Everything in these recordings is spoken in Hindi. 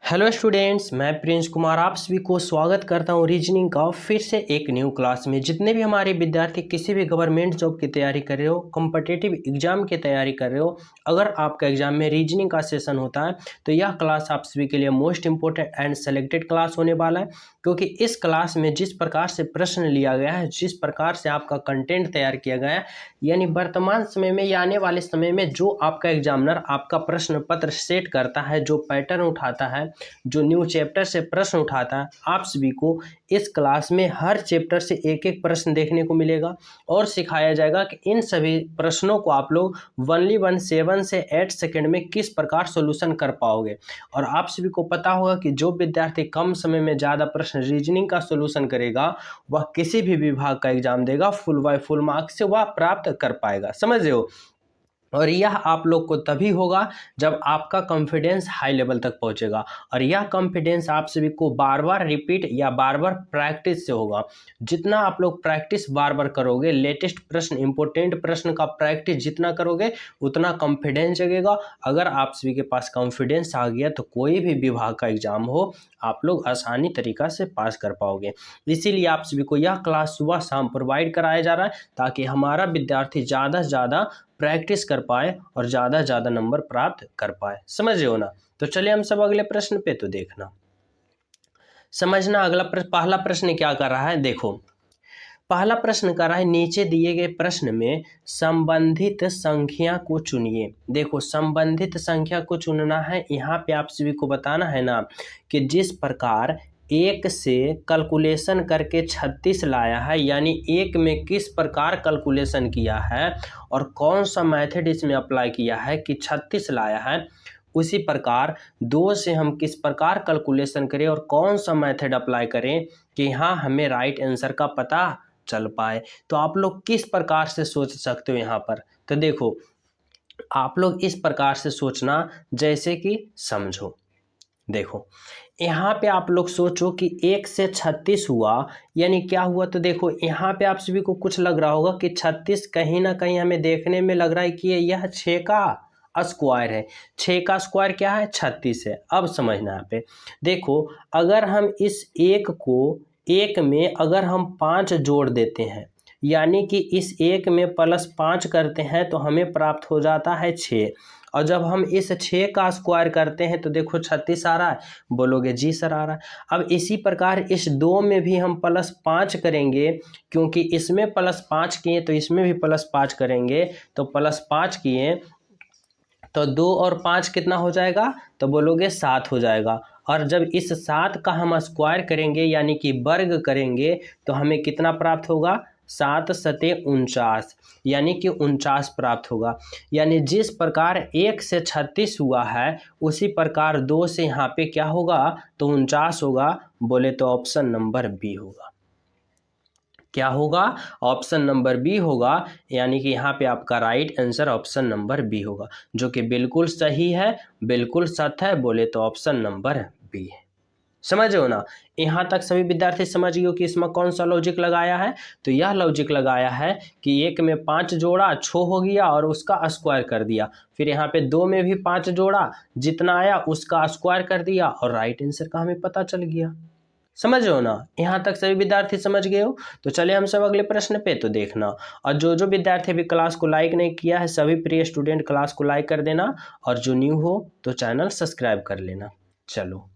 हेलो स्टूडेंट्स, मैं प्रिंस कुमार आप सभी को स्वागत करता हूं रीजनिंग का फिर से एक न्यू क्लास में। जितने भी हमारे विद्यार्थी किसी भी गवर्नमेंट जॉब की तैयारी कर रहे हो, कॉम्पिटिटिव एग्जाम की तैयारी कर रहे हो, अगर आपका एग्जाम में रीजनिंग का सेशन होता है तो यह क्लास आप सभी के लिए most important and selected class होने वाला है। क्योंकि इस क्लास में जिस प्रकार से प्रश्न लिया गया है, जिस प्रकार से आपका कंटेंट तैयार किया गया है, यानी वर्तमान समय में या आने वाले समय में जो आपका एग्जामिनर आपका प्रश्न पत्र सेट करता है, जो पैटर्न उठाता है, जो न्यू चैप्टर से प्रश्न उठाता है, आप सभी को इस क्लास में हर चैप्टर से एक एक प्रश्न देखने को मिलेगा और सिखाया जाएगा कि इन सभी प्रश्नों को आप लोग 7 से 8 सेकंड में किस प्रकार सॉल्यूशन कर पाओगे। और आप सभी को पता होगा कि जो विद्यार्थी कम समय में ज़्यादा प्रश्न रीजनिंग का सॉल्यूशन करेगा वह किसी भी विभाग का एग्जाम देगा, फुल बाय फुल मार्क्स से वह प्राप्त कर पाएगा। समझ रहे हो? और यह आप लोग को तभी होगा जब आपका कॉन्फिडेंस हाई लेवल तक पहुंचेगा। और यह कॉन्फिडेंस आप सभी को बार बार रिपीट या बार बार प्रैक्टिस से होगा। जितना आप लोग प्रैक्टिस बार बार करोगे, लेटेस्ट प्रश्न, इंपॉर्टेंट प्रश्न का प्रैक्टिस जितना करोगे उतना कॉन्फिडेंस जगेगा। अगर आप सभी के पास कॉन्फिडेंस आ गया तो कोई भी विभाग का एग्जाम हो आप लोग आसानी तरीका से पास कर पाओगे। इसीलिए आप सभी को यह क्लास सुबह शाम प्रोवाइड कराया जा रहा है ताकि हमारा विद्यार्थी ज़्यादा से ज़्यादा प्रैक्टिस कर पाए और ज़्यादा से ज़्यादा नंबर प्राप्त कर पाए। समझ रहे हो ना? तो चलिए हम सब अगले प्रश्न पे तो देखना समझना। अगला पहला प्रश्न क्या कर रहा है, देखो। पहला प्रश्न कर रहा है, नीचे दिए गए प्रश्न में संबंधित संख्या को चुनिए। देखो, संबंधित संख्या को चुनना है। यहाँ पे आप सभी को बताना है ना कि जिस प्रकार एक से कैलकुलेशन करके 36 लाया है, यानी एक में किस प्रकार कैलकुलेशन किया है और कौन सा मेथड इसमें अप्लाई किया है कि 36 लाया है, उसी प्रकार दो से हम किस प्रकार कैलकुलेशन करें और कौन सा मेथड अप्लाई करें कि यहाँ हमें राइट आंसर का पता चल पाए। तो आप लोग किस प्रकार से सोच सकते हो यहाँ पर? तो देखो, आप लोग इस प्रकार से सोचना जैसे कि समझो। देखो, यहाँ पे आप लोग सोचो कि 1 से 36 हुआ, यानी क्या हुआ? तो देखो, यहाँ पे आप सभी को कुछ लग रहा होगा कि 36 कहीं ना कहीं हमें देखने में लग रहा है कि यह 6 का स्क्वायर है। 6 का स्क्वायर क्या है? 36 है। अब समझना यहाँ पे, देखो, अगर हम इस एक को एक में अगर हम 5 जोड़ देते हैं, यानी कि इस एक में +5 करते हैं तो हमें प्राप्त हो जाता है 6। और जब हम इस 6 का स्क्वायर करते हैं तो देखो 36 आ रहा है। बोलोगे जी सर आ रहा है। अब इसी प्रकार इस 2 में भी हम +5 करेंगे, क्योंकि इसमें +5 किए तो इसमें भी +5 करेंगे, तो +5 किए तो 2 और 5 कितना हो जाएगा? तो बोलोगे 7 हो जाएगा। और जब इस 7 का हम स्क्वायर करेंगे यानी कि वर्ग करेंगे तो हमें कितना प्राप्त होगा? 7 सते 49, यानी कि 49 प्राप्त होगा। यानी जिस प्रकार 1 से 36 हुआ है उसी प्रकार 2 से यहाँ पे क्या होगा? तो 49 होगा। बोले तो ऑप्शन नंबर बी होगा। क्या होगा? ऑप्शन नंबर बी होगा। यानी कि यहाँ पे आपका right answer option number B होगा, जो कि बिल्कुल सही है, बिल्कुल सत्य है। बोले तो ऑप्शन नंबर बी है। समझ हो ना? यहाँ तक सभी विद्यार्थी समझ गए कि इसमें कौन सा लॉजिक लगाया है? तो यह लॉजिक लगाया है कि एक में 5 जोड़ा 6 हो गया और उसका स्क्वायर कर दिया। फिर यहाँ पे 2 में भी 5 जोड़ा, जितना आया उसका स्क्वायर कर दिया और राइट आंसर का हमें पता चल गया। समझ रहे हो ना? यहाँ तक सभी विद्यार्थी समझ गए हो? तो चलिए हम सब अगले प्रश्न पे तो देखना। और जो जो विद्यार्थी अभी क्लास को लाइक नहीं किया है, सभी प्रिय स्टूडेंट क्लास को लाइक कर देना, और जो न्यू हो तो चैनल सब्सक्राइब कर लेना। चलो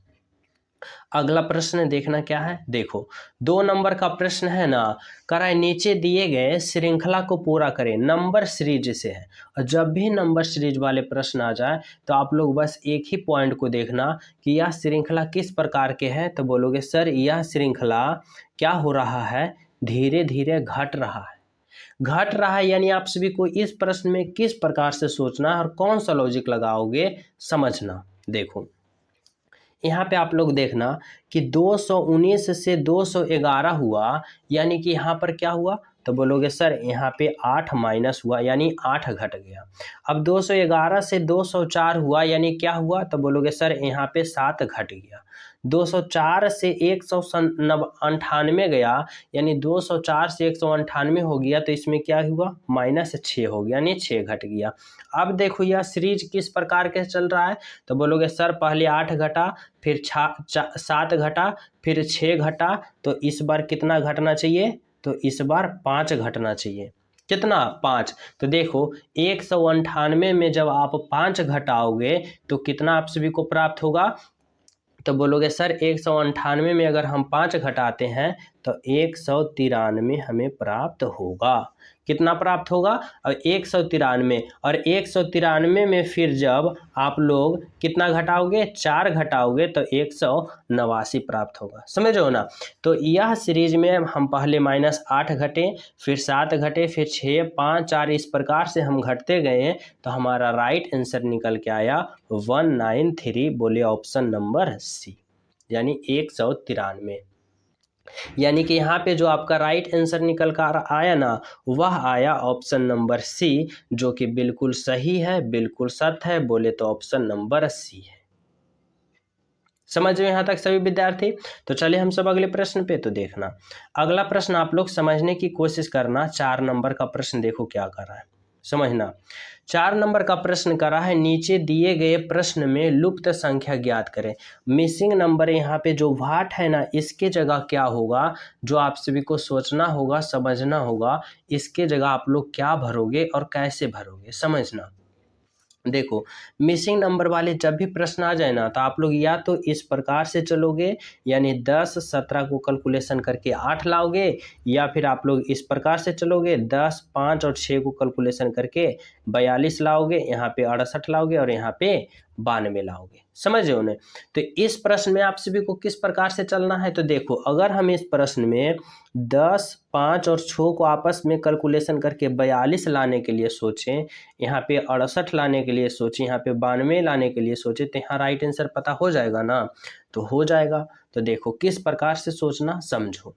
अगला प्रश्न देखना क्या है। देखो, 2 नंबर का प्रश्न है ना, कराए नीचे दिए गए श्रृंखला को पूरा करें। नंबर सीरीज से है, और जब भी नंबर सीरीज वाले प्रश्न आ जाए तो आप लोग बस एक ही पॉइंट को देखना कि यह श्रृंखला किस प्रकार के है। तो बोलोगे सर यह श्रृंखला क्या हो रहा है? धीरे धीरे घट रहा है। घट रहा है, यानी आप सभी को इस प्रश्न में किस प्रकार से सोचना है और कौन सा लॉजिक लगाओगे समझना। देखो, यहाँ पे आप लोग देखना कि 219 से 211 हुआ, यानी कि यहाँ पर क्या हुआ? तो बोलोगे सर यहाँ पे 8 माइनस हुआ यानी 8 घट गया। अब 211 से 204 हुआ यानी क्या हुआ, तो बोलोगे सर यहाँ पे 7 घट गया। 204 से 198 गया यानी 204 से 198 हो गया, तो इसमें क्या हुआ, -6 हो गया यानी 6 घट गया। अब देखो यह सीरीज किस प्रकार के चल रहा है, तो बोलोगे सर पहले 8 घटा, फिर 7 घटा, फिर 6 घटा, तो इस बार कितना घटना चाहिए, तो इस बार 5 घटना चाहिए। कितना, 5। तो देखो 198 में जब आप 5 घटाओगे तो कितना आप सभी को प्राप्त होगा, तो बोलोगे सर 198 में अगर हम 5 घटाते हैं तो 193 हमें प्राप्त होगा। कितना प्राप्त होगा, और 193, और 193 में फिर जब आप लोग कितना घटाओगे, 4 घटाओगे तो 189 प्राप्त होगा। समझो ना। तो यह सीरीज में हम पहले -8 घटे, फिर 7 घटे, फिर 6, 5, 4 इस प्रकार से हम घटते गए, तो हमारा राइट आंसर निकल के आया 193। बोले ऑप्शन नंबर सी, यानी 193। यानी कि यहाँ पे जो आपका राइट आंसर निकल कर आया ना, वह आया ऑप्शन नंबर सी, जो कि बिल्कुल सही है, बिल्कुल सत्य है। बोले तो ऑप्शन नंबर सी है। समझ में यहाँ तक सभी विद्यार्थी। तो चलिए हम सब अगले प्रश्न पे तो देखना। अगला प्रश्न आप लोग समझने की कोशिश करना। 4 नंबर का प्रश्न देखो क्या कर रहा है, समझना। 4 नंबर का प्रश्न करा है, नीचे दिए गए प्रश्न में लुप्त संख्या ज्ञात करें। मिसिंग नंबर यहाँ पे जो वाट है ना, इसके जगह क्या होगा, जो आप सभी को सोचना होगा, समझना होगा, इसके जगह आप लोग क्या भरोगे और कैसे भरोगे, समझना। देखो मिसिंग नंबर वाले जब भी प्रश्न आ जाए ना, तो आप लोग या तो इस प्रकार से चलोगे, यानी 10 17 को कैलकुलेशन करके 8 लाओगे, या फिर आप लोग इस प्रकार से चलोगे, 10 5 और 6 को कैलकुलेशन करके 42 लाओगे, यहाँ पे 68 लाओगे और यहाँ पे 92 लाओगे। समझे उन्हें। तो इस प्रश्न में आप सभी को किस प्रकार से चलना है, तो देखो अगर हम इस प्रश्न में 10 5 और 6 को आपस में कैलकुलेशन करके 42 लाने के लिए सोचें, यहाँ पे 68 लाने के लिए सोचें, यहाँ पे 92 लाने के लिए सोचें, तो यहाँ राइट आंसर पता हो जाएगा ना, तो हो जाएगा। तो देखो किस प्रकार से सोचना, समझो।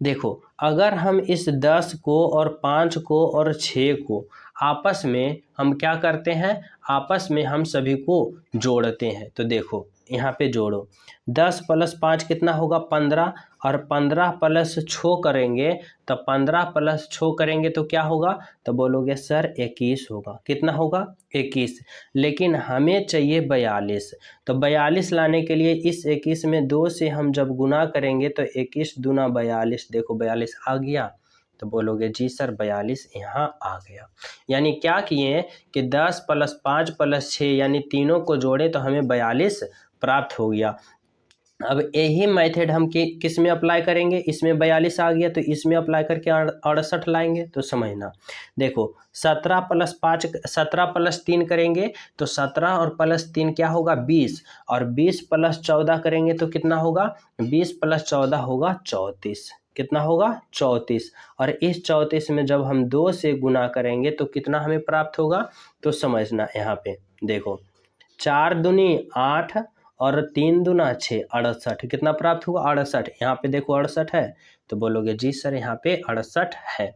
देखो अगर हम इस 10 को और 5 को और 6 को आपस में हम क्या करते हैं, आपस में हम सभी को जोड़ते हैं, तो देखो यहाँ पे जोड़ो, 10 + 5 कितना होगा, 15, और 15 + 6 करेंगे, तो 15 + 6 करेंगे तो क्या होगा, तो बोलोगे सर 21 होगा। कितना होगा, 21। लेकिन हमें चाहिए 42, तो 42 लाने के लिए इस 21 में 2 से हम जब गुना करेंगे तो 21 दूना 42, देखो 42 आ गया, तो बोलोगे जी सर 42 यहाँ आ गया। यानी क्या किए कि 10 + 5 + 6 यानी तीनों को जोड़े तो हमें 42 प्राप्त हो गया। अब यही मेथड हम किस में अप्लाई करेंगे, इसमें 42 आ गया तो इसमें अप्लाई करके 68 लाएंगे, तो समझना। देखो 17 + 5 17 + 3 करेंगे तो 17 और +3 क्या होगा, 20, और 20 + 14 करेंगे तो कितना होगा, 20 + 14 होगा 34। कितना होगा, 34। और इस 34 में जब हम 2 से गुना करेंगे तो कितना हमें प्राप्त होगा, तो समझना। यहाँ पे देखो 4 दूनी 8 और 3 दूना 6, 68। कितना प्राप्त हुआ, 68। यहाँ पे देखो 68 है, तो बोलोगे जी सर यहाँ पे 68 है।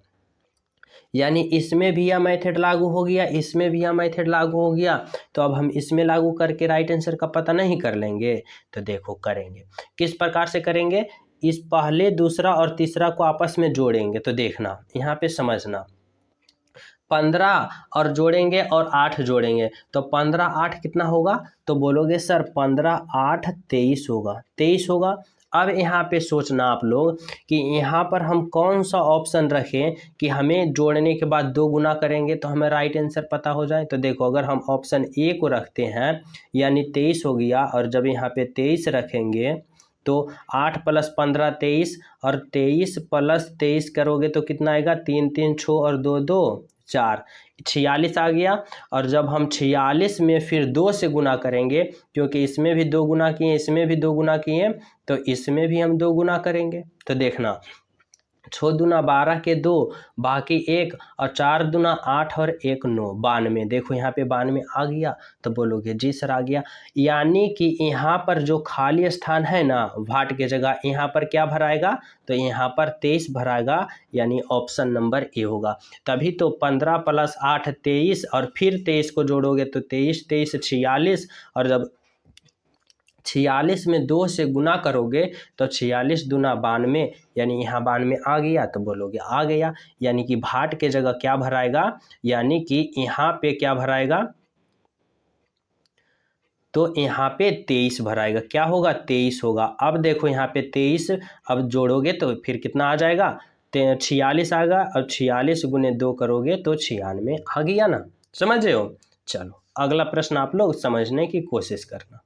यानी इसमें भी यह मेथड लागू हो गया, इसमें भी यह मेथड लागू हो गया, तो अब हम इसमें लागू करके राइट आंसर का पता नहीं कर लेंगे, तो देखो करेंगे। किस प्रकार से करेंगे, इस पहले दूसरा और तीसरा को आपस में जोड़ेंगे, तो देखना यहाँ पे समझना। 15 और जोड़ेंगे और 8 जोड़ेंगे, तो 15 8 कितना होगा, तो बोलोगे सर 15 8 23 होगा, 23 होगा। अब यहाँ पे सोचना आप लोग कि यहाँ पर हम कौन सा ऑप्शन रखें कि हमें जोड़ने के बाद 2 गुना करेंगे तो हमें राइट आंसर पता हो जाए। तो देखो अगर हम ऑप्शन ए को रखते हैं यानी 23 हो गया, और जब यहाँ पे 23 रखेंगे तो 8 + 15 23, और 23 + 23 करोगे तो कितना आएगा, 3 3 6 और 2 2 4, 46 आ गया। और जब हम 46 में फिर 2 से गुना करेंगे, क्योंकि इसमें भी 2 गुना किए, इसमें भी 2 गुना किए, तो इसमें भी हम 2 गुना करेंगे, तो देखना 6 दूना 12 के 2 बाकी 1 और 4 दूना 8 और 1 9 92। देखो यहाँ पे 92 आ गया तो बोलोगे जी सर आ गया। यानी कि यहाँ पर जो खाली स्थान है ना भाट के जगह, यहाँ पर क्या भराएगा, तो यहाँ पर 23 भराएगा, यानी ऑप्शन नंबर ए होगा। तभी तो 15 + 8 23 और फिर 23 को जोड़ोगे तो 23 23 46, और जब 46 में 2 से गुना करोगे तो 46 दूना 92, यानी यहाँ 92 आ गया तो बोलोगे आ गया। यानी कि भाट के जगह क्या भराएगा, यानी कि यहाँ पे क्या भराएगा, तो यहाँ पे 23 भराएगा। क्या होगा, 23 होगा। अब देखो यहाँ पे 23 अब जोड़ोगे तो फिर कितना आ जाएगा, 46 आएगा, और 46 × 2 करोगे तो 96 आ गया ना। समझ रहे हो। चलो अगला प्रश्न आप लोग समझने की कोशिश करना।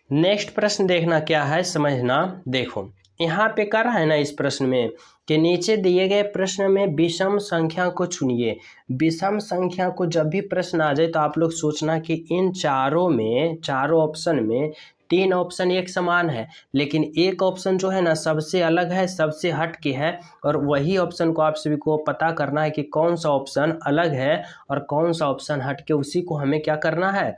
नेक्स्ट प्रश्न देखना क्या है, समझना। देखो यहाँ पे कर रहा है ना इस प्रश्न में कि नीचे दिए गए प्रश्न में विषम संख्या को चुनिए। विषम संख्या को जब भी प्रश्न आ जाए तो आप लोग सोचना कि इन चारों ऑप्शन में 3 ऑप्शन एक समान है, लेकिन एक ऑप्शन जो है ना सबसे अलग है, सबसे हट के है, और वही ऑप्शन को आप सभी को पता करना है कि कौन सा ऑप्शन अलग है और कौन सा ऑप्शन हट के, उसी को हमें क्या करना है,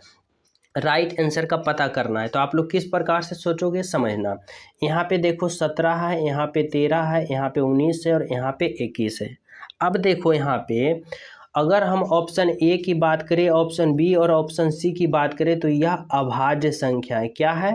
राइट आंसर का पता करना है। तो आप लोग किस प्रकार से सोचोगे, समझना। यहाँ पे देखो 17 है, यहाँ पे 13 है, यहाँ पे 19 है और यहाँ पे 21 है। अब देखो यहाँ पे अगर हम ऑप्शन ए की बात करें, ऑप्शन बी और ऑप्शन सी की बात करें तो यह अभाज्य संख्या है। क्या है,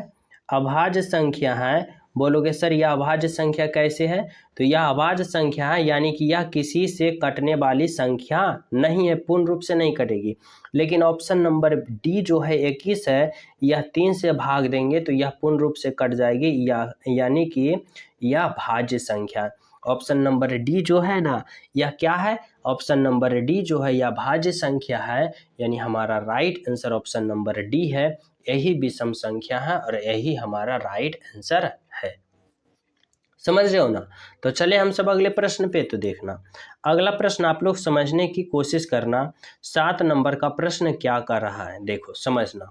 अभाज्य संख्या है। बोलोगे सर यह अभाज्य संख्या कैसे है, तो यह अभाज्य संख्या है यानी कि यह किसी से कटने वाली संख्या नहीं है, पूर्ण रूप से नहीं कटेगी। लेकिन ऑप्शन नंबर डी जो है 21 है, यह 3 से भाग देंगे तो यह पूर्ण रूप से कट जाएगी, यानी कि यह भाज्य संख्या। ऑप्शन नंबर डी जो है ना यह क्या है, ऑप्शन नंबर डी जो है यह भाज्य संख्या है, यानी हमारा right answer option number D है। यही विषम संख्या है और यही हमारा राइट आंसर है। समझ रहे हो ना। तो चले हम सब अगले प्रश्न पे। तो देखना अगला प्रश्न आप लोग समझने की कोशिश करना। 7 नंबर का प्रश्न क्या कर रहा है, देखो समझना।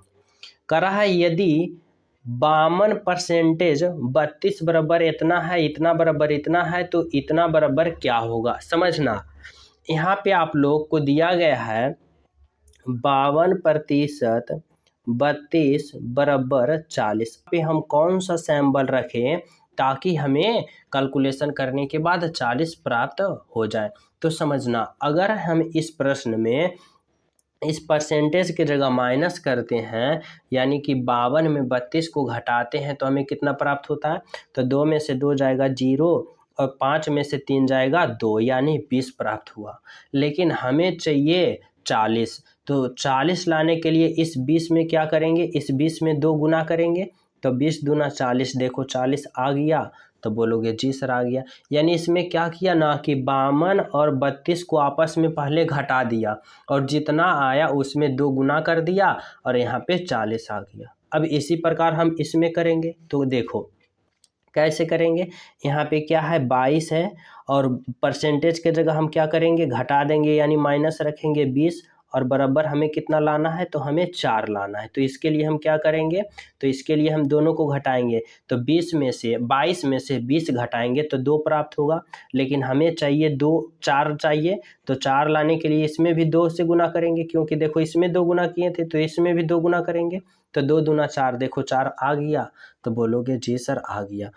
कर रहा है यदि 52% 32 बराबर इतना है, इतना बराबर इतना है, तो इतना बराबर क्या होगा। समझना यहाँ पे आप लोग को दिया गया है 52% 32 बराबर 40 पे हम कौन सा सैम्बल रखें ताकि हमें कैलकुलेशन करने के बाद 40 प्राप्त हो जाए। तो समझना अगर हम इस प्रश्न में इस परसेंटेज के जगह माइनस करते हैं, यानी कि 52 में 32 को घटाते हैं तो हमें कितना प्राप्त होता है, तो 2 में से 2 जाएगा 0 और 5 में से 3 जाएगा 2, यानी 20 प्राप्त हुआ। लेकिन हमें चाहिए 40, तो 40 लाने के लिए इस 20 में क्या करेंगे, इस 20 में 2 गुना करेंगे, तो 20 दूना 40, देखो 40 आ गया तो बोलोगे जी सर आ गया। यानी इसमें क्या किया ना कि 52 और 32 को आपस में पहले घटा दिया और जितना आया उसमें 2 गुना कर दिया और यहाँ पे 40 आ गया। अब इसी प्रकार हम इसमें करेंगे, तो देखो कैसे करेंगे। यहाँ पे क्या है 22 है और परसेंटेज के जगह हम क्या करेंगे, घटा देंगे, यानी माइनस रखेंगे 20 और बराबर हमें कितना लाना है, तो हमें 4 लाना है। तो इसके लिए हम क्या करेंगे, तो इसके लिए हम दोनों को घटाएंगे, तो 22 में से 20 घटाएंगे तो 2 प्राप्त होगा। लेकिन हमें चाहिए 4 चाहिए, तो 4 लाने के लिए इसमें भी 2 से गुना करेंगे, क्योंकि देखो इसमें 2 गुना किए थे तो इसमें भी 2 गुना करेंगे, तो 2 दूना 4, देखो 4 आ गया, तो बोलोगे जी सर आ गया।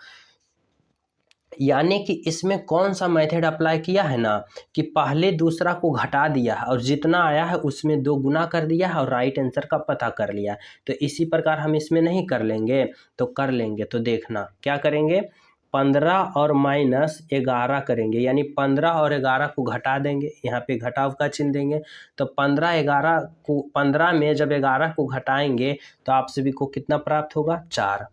यानी कि इसमें कौन सा मेथड अप्लाई किया है ना कि पहले दूसरा को घटा दिया है और जितना आया है उसमें 2 गुना कर दिया है और राइट आंसर का पता कर लिया है। तो इसी प्रकार हम इसमें नहीं कर लेंगे तो कर लेंगे। तो देखना क्या करेंगे, 15 और -11 करेंगे, यानी 15 और 11 को घटा देंगे, यहाँ पे घटाव का चिन्ह देंगे, तो 15 में जब 11 को घटाएंगे तो आप सभी को कितना प्राप्त होगा, 4।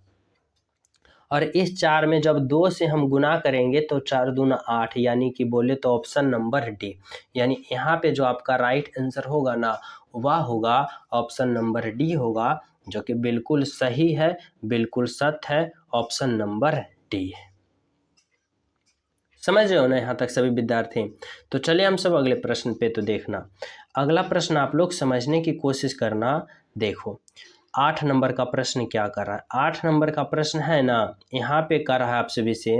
और इस 4 में जब 2 से हम गुना करेंगे तो 4 दूना 8, यानी कि बोले तो ऑप्शन नंबर डी। यानी यहाँ पे जो आपका राइट आंसर होगा ना वह होगा ऑप्शन नंबर डी होगा, जो कि बिल्कुल सही है, बिल्कुल सत्य है, ऑप्शन नंबर डी है। समझ रहे हो ना यहाँ तक सभी विद्यार्थी। तो चलिए हम सब अगले प्रश्न पे। तो देखना अगला प्रश्न आप लोग समझने की कोशिश करना। देखो 8 नंबर का प्रश्न क्या कर रहा है। 8 नंबर का प्रश्न है ना यहाँ पे कर रहा है आप सभी से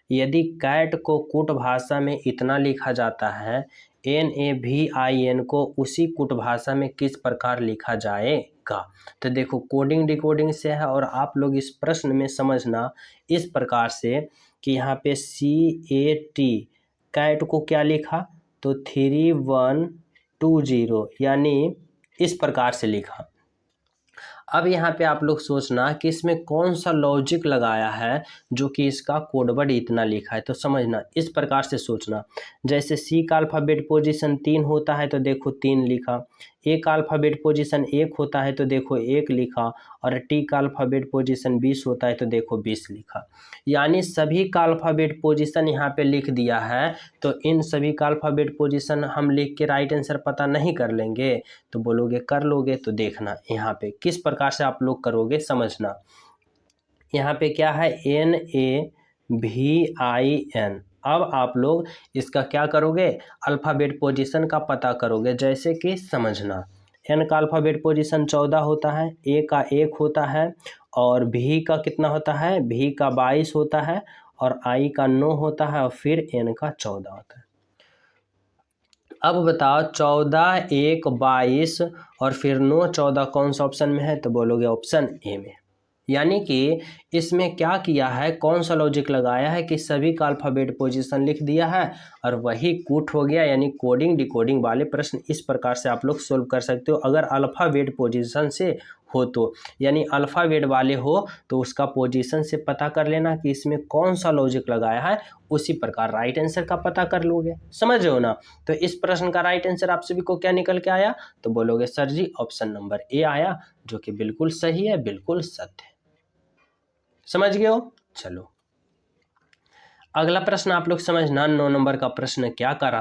यदि कैट को कूट भाषा में इतना लिखा जाता है, NAVIN को उसी कूट भाषा में किस प्रकार लिखा जाएगा। तो देखो कोडिंग डिकोडिंग से है और आप लोग इस प्रश्न में समझना इस प्रकार से कि यहाँ पे CAT कैट को क्या लिखा, तो 3120 यानी इस प्रकार से लिखा। अब यहाँ पे आप लोग सोचना कि इसमें कौन सा लॉजिक लगाया है जो कि इसका कोडवर्ड इतना लिखा है। तो समझना इस प्रकार से सोचना, जैसे सी का अल्फ़ाबेट पोजीशन 3 होता है तो देखो 3 लिखा, ए का अल्फ़ाबेट पोजीशन 1 होता है तो देखो 1 लिखा, और टी का अल्फ़ाबेट पोजीशन 20 होता है तो देखो 20 लिखा। यानी सभी का अल्फ़ाबेट पोजीशन यहाँ पे लिख दिया है। तो इन सभी का अल्फ़ाबेट पोजीशन हम लिख के राइट आंसर पता नहीं कर लेंगे, तो बोलोगे कर लोगे। तो देखना यहाँ पे किस प्रकार से आप लोग करोगे समझना। यहाँ पे क्या है NAVIN। अब आप लोग इसका क्या करोगे, अल्फ़ाबेट पोजीशन का पता करोगे। जैसे कि समझना N का अल्फ़ाबेट पोजीशन 14 होता है, A का 1 होता है, और V का कितना होता है, V का 22 होता है, और I का 9 होता है, और फिर N का 14 होता है। अब बताओ 14, 1, 22 और फिर 9, 14 कौन सा ऑप्शन में है, तो बोलोगे ऑप्शन ए में। यानी कि इसमें क्या किया है, कौन सा लॉजिक लगाया है कि सभी का अल्फ़ाबेट पोजीशन लिख दिया है और वही कूट हो गया। यानी कोडिंग डिकोडिंग वाले प्रश्न इस प्रकार से आप लोग सोल्व कर सकते हो अगर अल्फ़ाबेट पोजीशन से हो तो। यानी अल्फ़ाबेट वाले हो तो उसका पोजीशन से पता कर लेना कि इसमें कौन सा लॉजिक लगाया है, उसी प्रकार राइट आंसर का पता कर लोगे। समझ रहे हो ना। तो इस प्रश्न का राइट आंसर आप सभी को क्या निकल के आया, तो बोलोगे sir ji option number A आया, जो कि बिल्कुल सही है, बिल्कुल सत्य है। समझ गए हो। चलो अगला प्रश्न आप लोग समझना। 9 नंबर का प्रश्न क्या कर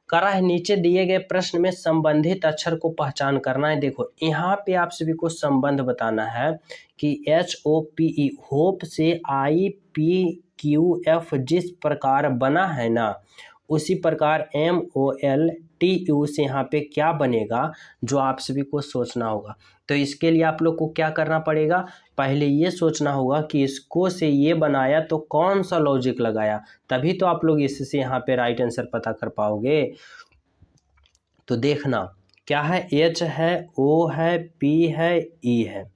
रहा है, नीचे दिए गए प्रश्न में संबंधित अक्षर को पहचान करना है। देखो यहाँ पे आप सभी को संबंध बताना है कि HOPE होप से IPQF जिस प्रकार बना है ना, उसी प्रकार MOLTU से यहाँ पे क्या बनेगा, जो आप सभी को सोचना होगा। तो इसके लिए आप लोग को क्या करना पड़ेगा, पहले ये सोचना होगा कि इसको से ये बनाया तो कौन सा लॉजिक लगाया, तभी तो आप लोग इससे यहाँ पे राइट आंसर पता कर पाओगे। तो देखना क्या है, H है, O है, P है, E है।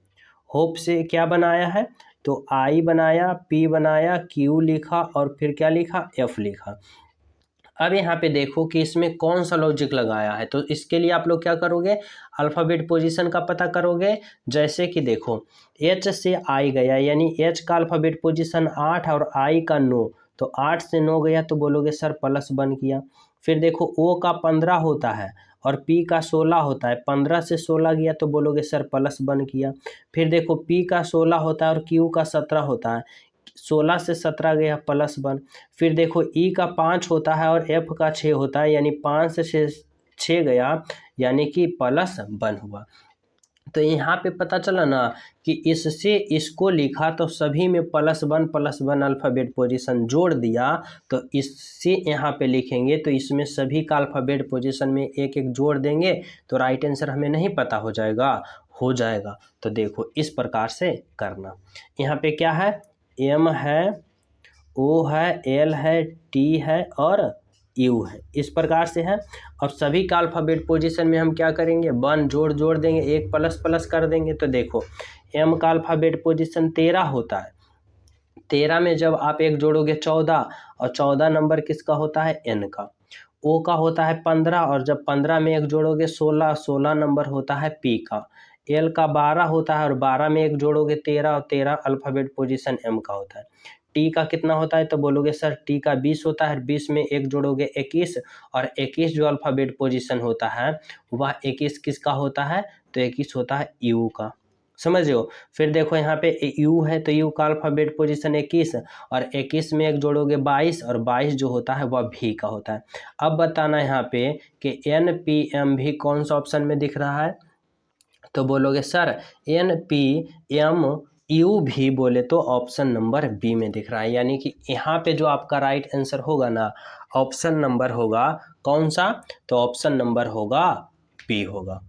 होप से क्या बनाया है, तो I बनाया, P बनाया, Q लिखा और फिर क्या लिखा, F लिखा। अब यहाँ पे देखो कि इसमें कौन सा लॉजिक लगाया है। तो इसके लिए आप लोग क्या करोगे, अल्फ़ाबेट पोजीशन का पता करोगे। जैसे कि देखो H से I गया, यानी H का अल्फ़ाबेट पोजीशन 8 और I का 9, तो 8 से 9 गया तो बोलोगे सर प्लस 1 किया। फिर देखो O का 15 होता है और P का 16 होता है, 15 से 16 गया तो बोलोगे सर प्लस 1 किया। फिर देखो P का 16 होता है और Q का 17 होता है, 16 से 17 गया प्लस 1। फिर देखो E का 5 होता है और F का 6 होता है, यानी 5 से 6 गया, यानी कि प्लस 1 हुआ। तो यहाँ पे पता चला ना कि इससे इसको लिखा तो सभी में प्लस 1 अल्फ़ाबेट पोजीशन जोड़ दिया, तो इससे यहाँ पे लिखेंगे तो इसमें सभी का अल्फ़ाबेट पोजीशन में एक एक जोड़ देंगे तो राइट आंसर हमें नहीं पता हो जाएगा, हो जाएगा। तो देखो इस प्रकार से करना। यहाँ पे क्या है, M है, O है, L है, T है और U है, इस प्रकार से है। और सभी का अल्फ़ाबेट पोजीशन में हम क्या करेंगे, 1 जोड़ देंगे, एक प्लस प्लस कर देंगे। तो देखो M का अल्फ़ाबेट पोजीशन 13 होता है, 13 में जब आप एक जोड़ोगे 14, और 14 नंबर किसका होता है, N का। O का होता है 15 और जब 15 में एक जोड़ोगे 16, 16 नंबर होता है P का। L का 12 होता है और 12 में एक जोड़ोगे 13 और 13 अल्फ़ाबेट पोजीशन M का होता है। T का कितना होता है, तो बोलोगे सर T का 20 होता है, 20 में एक जोड़ोगे 21, और 21 जो अल्फ़ाबेट पोजीशन होता है वह 21 किसका होता है, तो 21 होता है U का। समझ रहे हो। फिर देखो यहाँ पे U है तो U का अल्फ़ाबेट पोजीशन 21, और 21 में एक जोड़ोगे 22, और 22 जो होता है वह V का होता है। अब बताना यहाँ पे कि NPM भी कौन सा ऑप्शन में दिख रहा है, तो बोलोगे सर NPMU भी बोले तो ऑप्शन नंबर बी में दिख रहा है। यानी कि यहाँ पे जो आपका राइट आंसर होगा ना, ऑप्शन नंबर होगा कौन सा, तो ऑप्शन नंबर होगा बी होगा।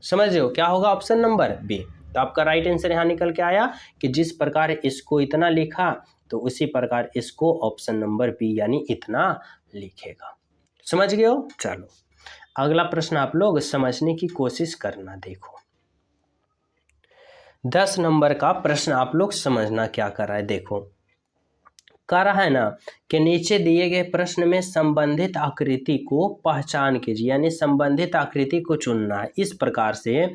समझ रहे हो, क्या होगा, ऑप्शन नंबर बी। तो आपका राइट आंसर यहाँ निकल के आया कि जिस प्रकार इसको इतना लिखा तो उसी प्रकार इसको ऑप्शन नंबर बी यानी इतना लिखेगा। समझ गए हो? चलो अगला प्रश्न आप लोग समझने की कोशिश करना। देखो 10 नंबर का प्रश्न आप लोग समझना क्या कर रहा है। देखो कह रहा है ना कि नीचे दिए गए प्रश्न में संबंधित आकृति को पहचान कीजिए, यानी संबंधित आकृति को चुनना है इस प्रकार से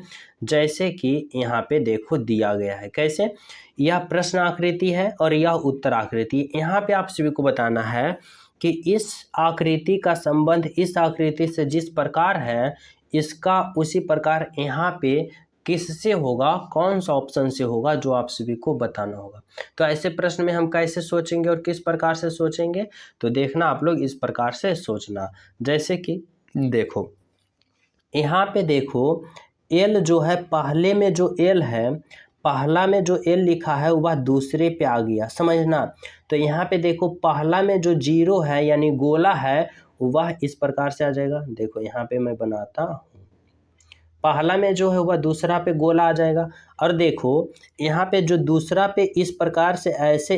जैसे कि यहाँ पे देखो दिया गया है। कैसे? यह प्रश्न आकृति है और यह उत्तर आकृति। यहाँ पे आप सभी को बताना है कि इस आकृति का संबंध इस आकृति से जिस प्रकार है इसका उसी प्रकार यहाँ पे किससे होगा, कौन सा ऑप्शन से होगा, जो आप सभी को बताना होगा। तो ऐसे प्रश्न में हम कैसे सोचेंगे और किस प्रकार से सोचेंगे, तो देखना आप लोग इस प्रकार से सोचना। जैसे कि देखो यहाँ पे देखो एल जो है पहले में जो एल है, पहला में जो एल लिखा है वह दूसरे पे आ गया, समझना। तो यहाँ पे देखो पहला में जो जीरो है यानी गोला है वह इस प्रकार से आ जाएगा। देखो यहाँ पे मैं बनाता हूँ, पहला में जो है वह दूसरा पे गोला आ जाएगा। और देखो यहाँ पे जो दूसरा पे इस प्रकार से ऐसे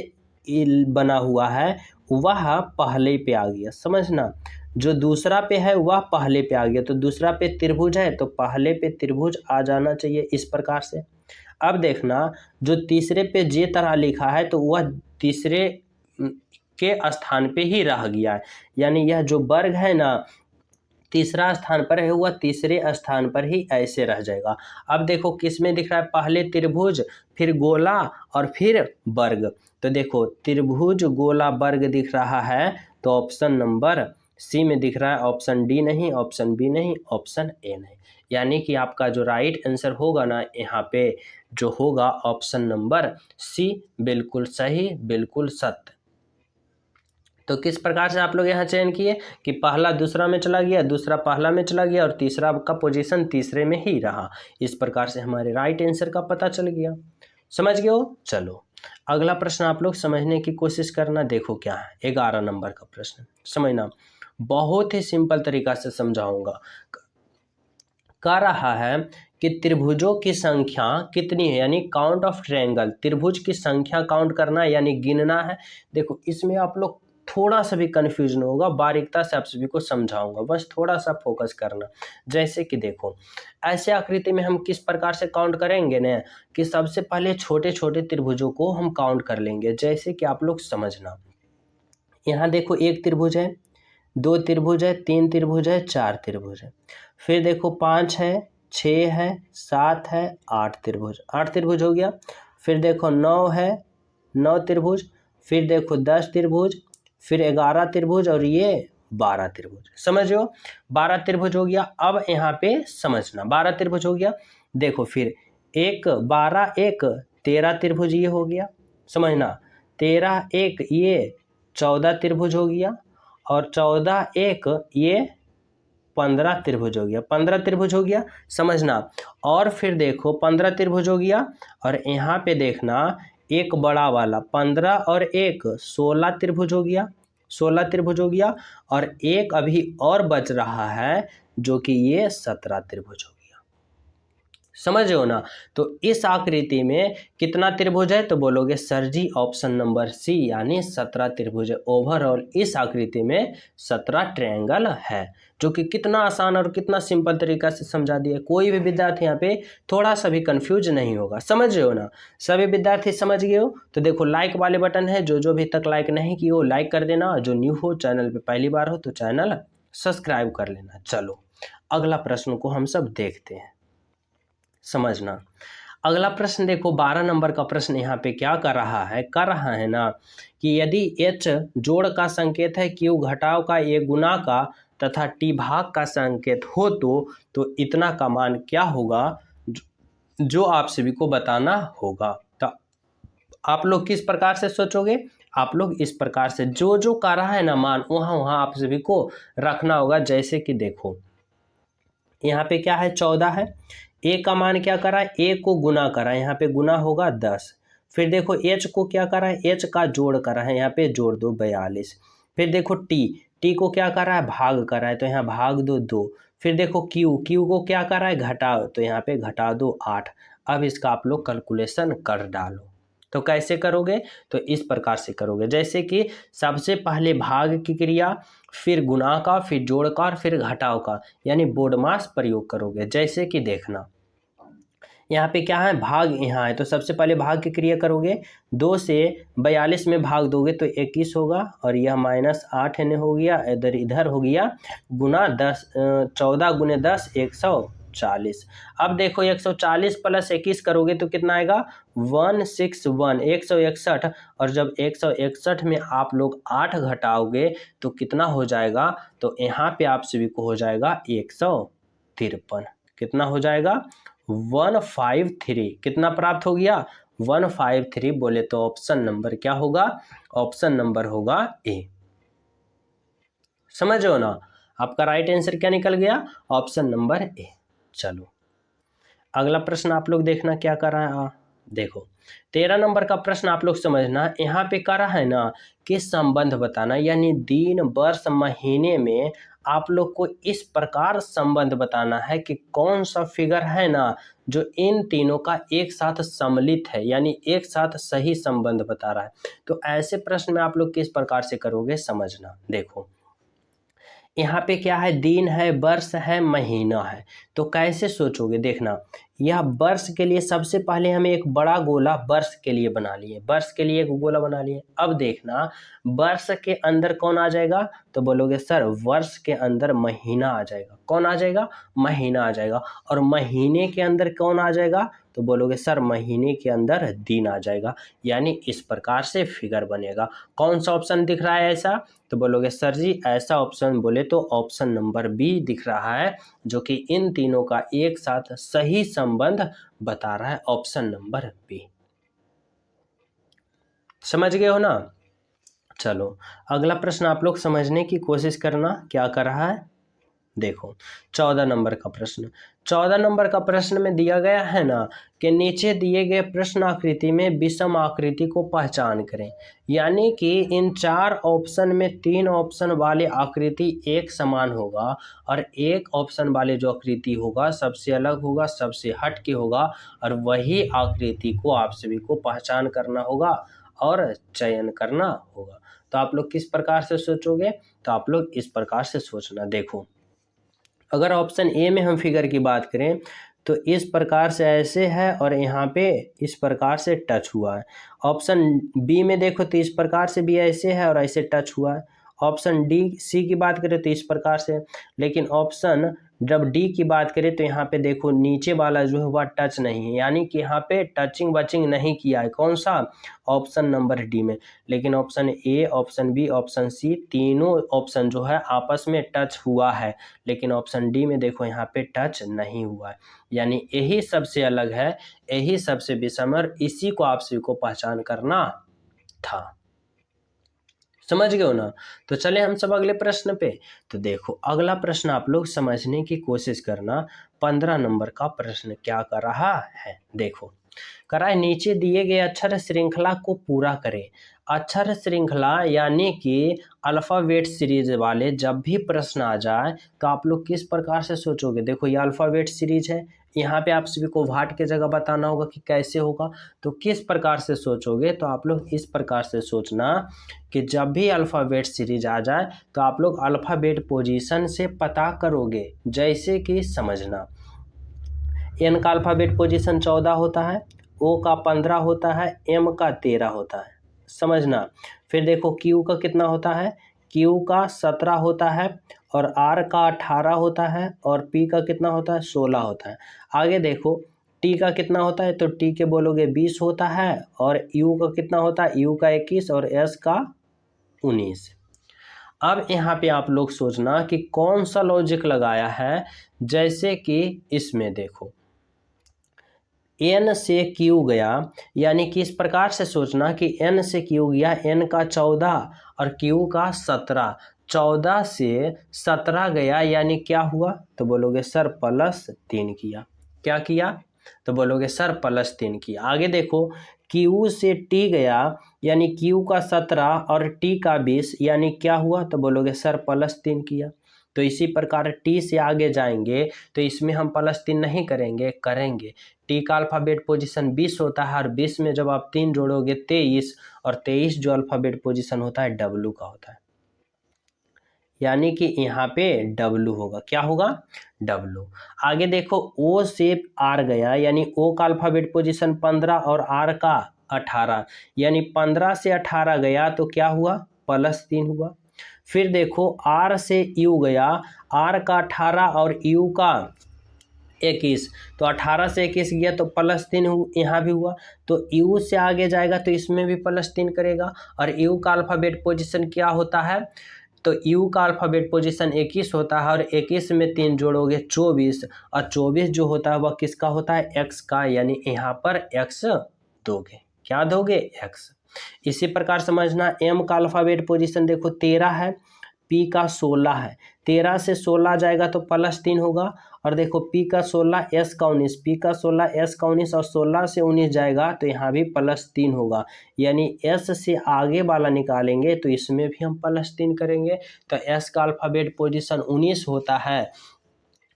बना हुआ है वह पहले पे आ गया, समझना। जो दूसरा पे है वह पहले पे आ गया, तो दूसरा पे त्रिभुज है तो पहले पे त्रिभुज आ जाना चाहिए इस प्रकार से। अब देखना जो तीसरे पे जे तरह लिखा है तो वह तीसरे के स्थान पे ही रह गया है, यानी यह जो वर्ग है ना तीसरा स्थान पर है वह तीसरे स्थान पर ही ऐसे रह जाएगा। अब देखो किस में दिख रहा है, पहले त्रिभुज फिर गोला और फिर वर्ग। तो देखो त्रिभुज गोला वर्ग दिख रहा है तो ऑप्शन नंबर सी में दिख रहा है, ऑप्शन डी नहीं, ऑप्शन बी नहीं, ऑप्शन ए नहीं। यानी कि आपका जो राइट आंसर होगा ना यहाँ पे जो होगा ऑप्शन नंबर सी, बिल्कुल सही, बिल्कुल सत्य। तो किस प्रकार से आप लोग यहाँ चयन किए कि पहला दूसरा में चला गया, दूसरा पहला में चला गया और तीसरा का पोजीशन तीसरे में ही रहा। इस प्रकार से हमारे राइट आंसर का पता चल गया। समझ गए हो? चलो अगला प्रश्न आप लोग समझने की कोशिश करना। देखो क्या है 11 नंबर का प्रश्न, समझना बहुत ही सिंपल तरीका से समझाऊंगा। कह रहा है कि त्रिभुजों की संख्या कितनी है, यानी काउंट ऑफ ट्रायंगल, त्रिभुज की संख्या काउंट करना यानी गिनना है। देखो इसमें आप लोग थोड़ा सा भी कन्फ्यूजन होगा, बारीकता से आप सभी को समझाऊंगा, बस थोड़ा सा फोकस करना। जैसे कि देखो ऐसे आकृति में हम किस प्रकार से काउंट करेंगे ना कि सबसे पहले छोटे छोटे त्रिभुजों को हम काउंट कर लेंगे। जैसे कि आप लोग समझना, यहाँ देखो एक त्रिभुज है, दो त्रिभुज है, तीन त्रिभुज है, चार त्रिभुज है, फिर देखो 5 है, 6 है, 7 है, 8 त्रिभुज, 8 त्रिभुज हो गया। फिर देखो 9 है, 9 त्रिभुज, फिर देखो 10 त्रिभुज, फिर 11 त्रिभुज और ये 12 त्रिभुज। समझो 12 त्रिभुज हो गया। अब यहाँ पे समझना 12 त्रिभुज हो गया। देखो फिर 1 12 1 13 त्रिभुज ये हो गया, समझना। 13 1 ये 14 त्रिभुज हो गया और 14 1 ये 15 त्रिभुज हो गया, 15 त्रिभुज हो गया, समझना। और फिर देखो 15 त्रिभुज हो गया और यहाँ पे देखना एक बड़ा वाला 15 और 1 16 त्रिभुज हो गया, 16 त्रिभुज हो गया और एक अभी और बच रहा है जो कि ये 17 त्रिभुज हो गया। समझ हो ना? तो इस आकृति में कितना त्रिभुज है तो बोलोगे sir ji option number C यानी 17 त्रिभुज है। ओवरऑल इस आकृति में 17 ट्रायंगल है, जो कि कितना आसान और कितना सिंपल तरीका से समझा दिया। कोई भी विद्यार्थी यहाँ पे थोड़ा सा भी कंफ्यूज नहीं होगा। समझ रहे हो ना? सभी विद्यार्थी समझ गए हो? तो देखो लाइक वाले बटन है, जो अभी तक लाइक नहीं किए हो लाइक कर देना, जो न्यू हो चैनल पे पहली बार हो तो चैनल सब्सक्राइब कर लेना। चलो अगला प्रश्न को हम सब देखते हैं, समझना। अगला प्रश्न देखो 12 नंबर का प्रश्न यहाँ पे क्या कर रहा है ना कि यदि h जोड़ का संकेत है, q घटाव का, a गुना का तथा t भाग का संकेत हो तो इतना का मान क्या होगा, जो आप सभी को बताना होगा। तो आप लोग किस प्रकार से सोचोगे? आप लोग इस प्रकार से जो कर रहा है ना मान वहाँ आप सभी को रखना होगा। जैसे कि देखो यहाँ पे क्या है 14 है, ए का मान क्या करा है, ए को गुना करा है, यहाँ पे गुना होगा 10। फिर देखो एच को क्या करा है, एच का जोड़ करा है, यहाँ पे जोड़ दो 42। फिर देखो टी को क्या करा है, भाग करा है, तो यहाँ भाग दो 2। फिर देखो क्यू को क्या करा है, घटाओ, तो यहाँ पे घटा दो 8। अब इसका आप लोग कैलकुलेशन कर डालो। तो कैसे करोगे, तो इस प्रकार से करोगे, जैसे कि सबसे पहले भाग की क्रिया, फिर गुणा का, फिर जोड़ का और फिर घटाव का, यानी बोडमास प्रयोग करोगे। जैसे कि देखना यहाँ पे क्या है, भाग यहाँ है, तो सबसे पहले भाग की क्रिया करोगे, 2 से 42 में भाग दोगे तो 21 होगा, और यह -8 एने हो गया, इधर हो गया गुना 10, 14 गुने 10 140। अब देखो 140 + 21 करोगे तो कितना आएगा, 161 161, और जब 161 में आप लोग 8 घटाओगे तो कितना हो जाएगा, तो यहाँ पे आप सभी को हो जाएगा 153। कितना हो जाएगा, 153। कितना प्राप्त हो गया, 153। बोले तो ऑप्शन नंबर क्या होगा, ऑप्शन नंबर होगा ए। समझो ना, आपका राइट आंसर क्या निकल गया, ऑप्शन नंबर ए। चलो अगला प्रश्न आप लोग देखना क्या कर रहा है। देखो 13 नंबर का प्रश्न आप लोग समझना, यहाँ पे कह रहा है ना कि संबंध बताना, यानी दिन वर्ष महीने में आप लोग को इस प्रकार संबंध बताना है कि कौन सा फिगर है ना जो इन तीनों का एक साथ सम्मिलित है, यानी एक साथ सही संबंध बता रहा है। तो ऐसे प्रश्न में आप लोग किस प्रकार से करोगे समझना। देखो यहाँ पे क्या है, दिन है, वर्ष है, महीना है, तो कैसे सोचोगे देखना। यह वर्ष के लिए सबसे पहले हमें एक बड़ा गोला वर्ष के लिए बना लिए, वर्ष के लिए एक गोला बना लिए। अब देखना वर्ष के अंदर कौन आ जाएगा, तो बोलोगे सर वर्ष के अंदर महीना आ जाएगा। कौन आ जाएगा, महीना आ जाएगा। और महीने के अंदर कौन आ जाएगा, तो बोलोगे सर महीने के अंदर दिन आ जाएगा। यानी इस प्रकार से फिगर बनेगा। कौन सा ऑप्शन दिख रहा है ऐसा, तो बोलोगे सर जी ऐसा ऑप्शन बोले तो ऑप्शन नंबर बी दिख रहा है, जो कि इन तीनों का एक साथ सही संबंध बता रहा है, ऑप्शन नंबर बी। समझ गए हो ना। चलो अगला प्रश्न आप लोग समझने की कोशिश करना क्या कर रहा है। देखो 14 नंबर का प्रश्न, 14 नंबर का प्रश्न में दिया गया है ना कि नीचे दिए गए प्रश्न आकृति में विषम आकृति को पहचान करें। यानी कि इन 4 ऑप्शन में 3 ऑप्शन वाले आकृति एक समान होगा, और एक ऑप्शन वाले जो आकृति होगा सबसे अलग होगा, सबसे हट के होगा, और वही आकृति को आप सभी को पहचान करना होगा और चयन करना होगा। तो आप लोग किस प्रकार से सोचोगे, तो आप लोग इस प्रकार से सोचना। देखो अगर ऑप्शन ए में हम फिगर की बात करें तो इस प्रकार से ऐसे है, और यहाँ पे इस प्रकार से टच हुआ है। ऑप्शन बी में देखो तो इस प्रकार से भी ऐसे है और ऐसे टच हुआ है। ऑप्शन डी सी की बात करें तो इस प्रकार से, लेकिन ऑप्शन जब डी की बात करें तो यहाँ पे देखो नीचे वाला जो है वह टच नहीं है, यानी कि यहाँ पे टचिंग बचिंग नहीं किया है। कौन सा, ऑप्शन नंबर डी में। लेकिन option A, option B, option C, तीनों ऑप्शन जो है आपस में टच हुआ है, लेकिन ऑप्शन डी में देखो यहाँ पे टच नहीं हुआ है। यानी यही सबसे अलग है, यही सबसे विषम, इसी को आप सभी को पहचान करना था। समझ गए हो ना। तो चले हम सब अगले प्रश्न पे। तो देखो अगला प्रश्न आप लोग समझने की कोशिश करना। 15 नंबर का प्रश्न क्या कर रहा है, देखो कराए नीचे दिए गए अक्षर श्रृंखला को पूरा करें। अक्षर श्रृंखला यानी कि अल्फ़ाबेट सीरीज वाले जब भी प्रश्न आ जाए तो आप लोग किस प्रकार से सोचोगे। देखो ये अल्फ़ाबेट सीरीज है, यहाँ पे आप सभी को वाट के जगह बताना होगा कि कैसे होगा। तो किस प्रकार से सोचोगे, तो आप लोग इस प्रकार से सोचना कि जब भी अल्फ़ाबेट सीरीज आ जाए तो आप लोग अल्फ़ाबेट पोजीशन से पता करोगे। जैसे कि समझना एन का अल्फ़ाबेट पोजीशन 14 होता है, ओ का 15 होता है, एम का 13 होता है। समझना फिर देखो क्यू का कितना होता है, क्यू का 17 होता है, और आर का 18 होता है, और पी का कितना होता है 16 होता है। आगे देखो टी का कितना होता है, तो टी के बोलोगे 20 होता है, और यू का कितना होता है, यू का 21, और एस का 19। अब यहाँ पे आप लोग सोचना कि कौन सा लॉजिक लगाया है। जैसे कि इसमें देखो एन से क्यू गया, यानी कि इस प्रकार से सोचना कि एन से क्यू गया, एन का 14 और क्यू का 17, 14 से 17 गया, यानी क्या हुआ, तो बोलोगे सर +3 किया। क्या किया, तो बोलोगे सर +3 किया। आगे देखो क्यू से टी गया, यानी क्यू का 17 और टी का 20, यानी क्या हुआ, तो बोलोगे सर +3 किया। तो इसी प्रकार टी से आगे जाएंगे तो इसमें हम +3 नहीं करेंगे, टी का अल्फ़ाबेट पोजीशन 20 होता है और 20 में जब आप 3 जोड़ोगे 23, और 23 जो अल्फ़ाबेट पोजीशन होता है डब्लू का होता है, यानी कि यहाँ पे डब्लू होगा। क्या होगा? डब्लू। आगे देखो ओ से आर गया, यानी ओ का अल्फ़ाबेट पोजीशन 15 और आर का 18, यानी 15 से 18 गया तो क्या हुआ? +3 हुआ। फिर देखो आर से यू गया, आर का 18 और यू का 21, तो 18 से 21 गया तो +3 यहाँ भी हुआ। तो यू से आगे जाएगा तो इसमें भी +3 करेगा। और यू का अल्फ़ाबेट पोजीशन क्या होता है? तो यू का अल्फ़ाबेट पोजीशन 21 होता है, और 21 में 3 जोड़ोगे 24, और 24 जो होता है वह किसका होता है? एक्स का, यानी यहाँ पर एक्स दोगे। क्या दोगे? एक्स। इसी प्रकार समझना, एम का अल्फ़ाबेट पोजीशन देखो 13 है, पी का 16 है, 13 से 16 जाएगा तो +3 होगा। और देखो पी का 16, एस का 19, पी का 16, एस का 19, और 16 से 19 जाएगा तो यहाँ भी +3 होगा, यानी एस से आगे वाला निकालेंगे तो इसमें भी हम +3 करेंगे। तो एस का अल्फ़ाबेट पोजीशन 19 होता है,